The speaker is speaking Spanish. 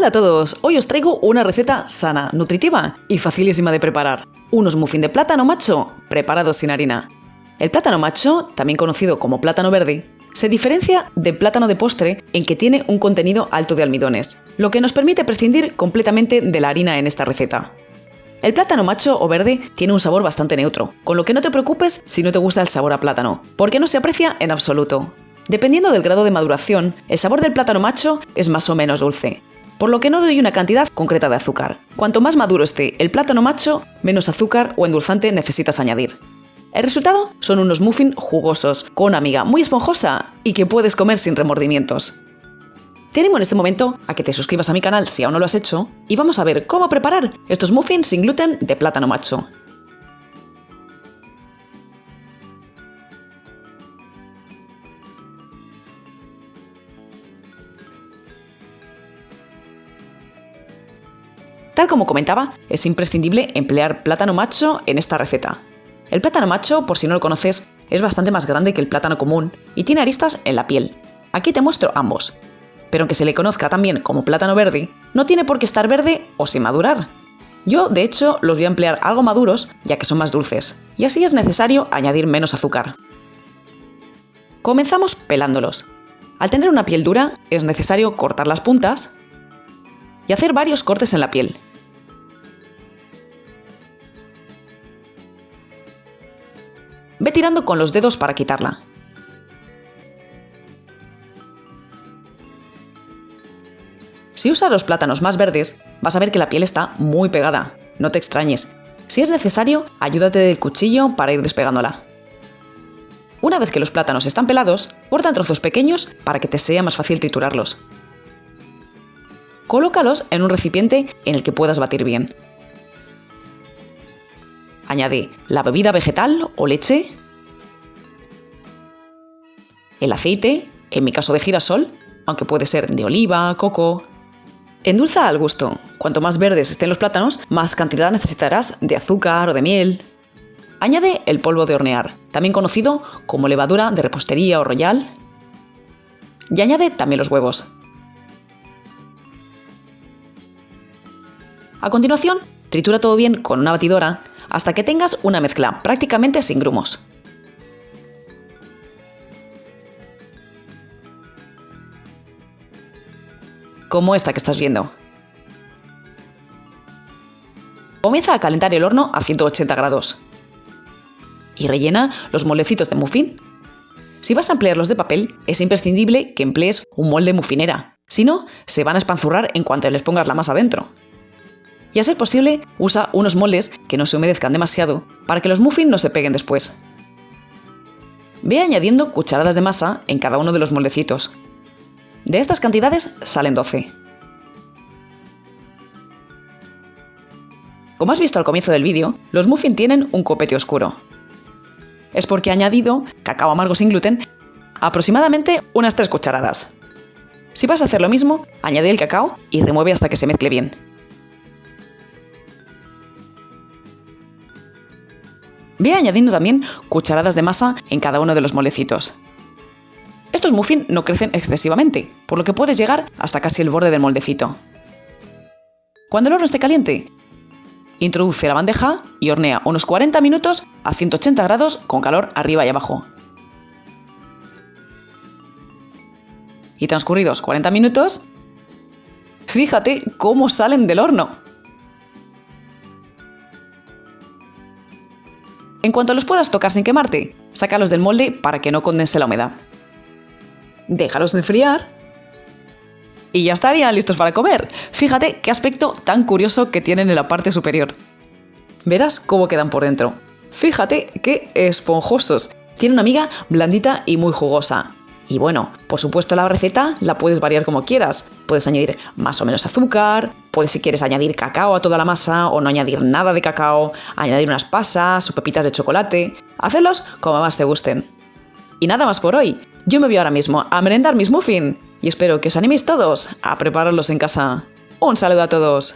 Hola a todos, hoy os traigo una receta sana, nutritiva y facilísima de preparar. Unos muffins de plátano macho preparados sin harina. El plátano macho, también conocido como plátano verde, se diferencia del plátano de postre en que tiene un contenido alto de almidones, lo que nos permite prescindir completamente de la harina en esta receta. El plátano macho o verde tiene un sabor bastante neutro, con lo que no te preocupes si no te gusta el sabor a plátano, porque no se aprecia en absoluto. Dependiendo del grado de maduración, el sabor del plátano macho es más o menos dulce, por lo que no doy una cantidad concreta de azúcar. Cuanto más maduro esté el plátano macho, menos azúcar o endulzante necesitas añadir. El resultado son unos muffins jugosos, con una miga muy esponjosa y que puedes comer sin remordimientos. Te animo en este momento a que te suscribas a mi canal si aún no lo has hecho y vamos a ver cómo preparar estos muffins sin gluten de plátano macho. Tal como comentaba, es imprescindible emplear plátano macho en esta receta. El plátano macho, por si no lo conoces, es bastante más grande que el plátano común y tiene aristas en la piel. Aquí te muestro ambos. Pero aunque se le conozca también como plátano verde, no tiene por qué estar verde o sin madurar. Yo, de hecho, los voy a emplear algo maduros, ya que son más dulces, y así es necesario añadir menos azúcar. Comenzamos pelándolos. Al tener una piel dura, es necesario cortar las puntas y hacer varios cortes en la piel. Ve tirando con los dedos para quitarla. Si usas los plátanos más verdes, vas a ver que la piel está muy pegada. No te extrañes. Si es necesario, ayúdate del cuchillo para ir despegándola. Una vez que los plátanos están pelados, corta en trozos pequeños para que te sea más fácil triturarlos. Colócalos en un recipiente en el que puedas batir bien. Añade la bebida vegetal o leche, el aceite, en mi caso de girasol, aunque puede ser de oliva, coco. Endulza al gusto. Cuanto más verdes estén los plátanos, más cantidad necesitarás de azúcar o de miel. Añade el polvo de hornear, también conocido como levadura de repostería o royal. Y añade también los huevos. A continuación, tritura todo bien con una batidora hasta que tengas una mezcla prácticamente sin grumos. Como esta que estás viendo. Comienza a calentar el horno a 180 grados. Y rellena los moldecitos de muffin. Si vas a emplearlos de papel, es imprescindible que emplees un molde muffinera. Si no, se van a espanzurrar en cuanto les pongas la masa dentro. Y a ser posible, usa unos moldes que no se humedezcan demasiado para que los muffins no se peguen después. Ve añadiendo cucharadas de masa en cada uno de los moldecitos. De estas cantidades salen 12. Como has visto al comienzo del vídeo, los muffins tienen un copete oscuro. Es porque he añadido cacao amargo sin gluten, aproximadamente unas 3 cucharadas. Si vas a hacer lo mismo, añade el cacao y remueve hasta que se mezcle bien. Ve añadiendo también cucharadas de masa en cada uno de los moldecitos. Estos muffins no crecen excesivamente, por lo que puedes llegar hasta casi el borde del moldecito. Cuando el horno esté caliente, introduce la bandeja y hornea unos 40 minutos a 180 grados con calor arriba y abajo. Y transcurridos 40 minutos, fíjate cómo salen del horno. En cuanto los puedas tocar sin quemarte, sácalos del molde para que no condense la humedad. Déjalos enfriar y ya estarían listos para comer. Fíjate qué aspecto tan curioso que tienen en la parte superior. Verás cómo quedan por dentro. Fíjate qué esponjosos. Tiene una miga blandita y muy jugosa. Y bueno, por supuesto la receta la puedes variar como quieras. Puedes añadir más o menos azúcar, puedes si quieres añadir cacao a toda la masa o no añadir nada de cacao, añadir unas pasas o pepitas de chocolate. Hacerlos como más te gusten. Y nada más por hoy. Yo me voy ahora mismo a merendar mis muffins y espero que os animéis todos a prepararlos en casa. ¡Un saludo a todos!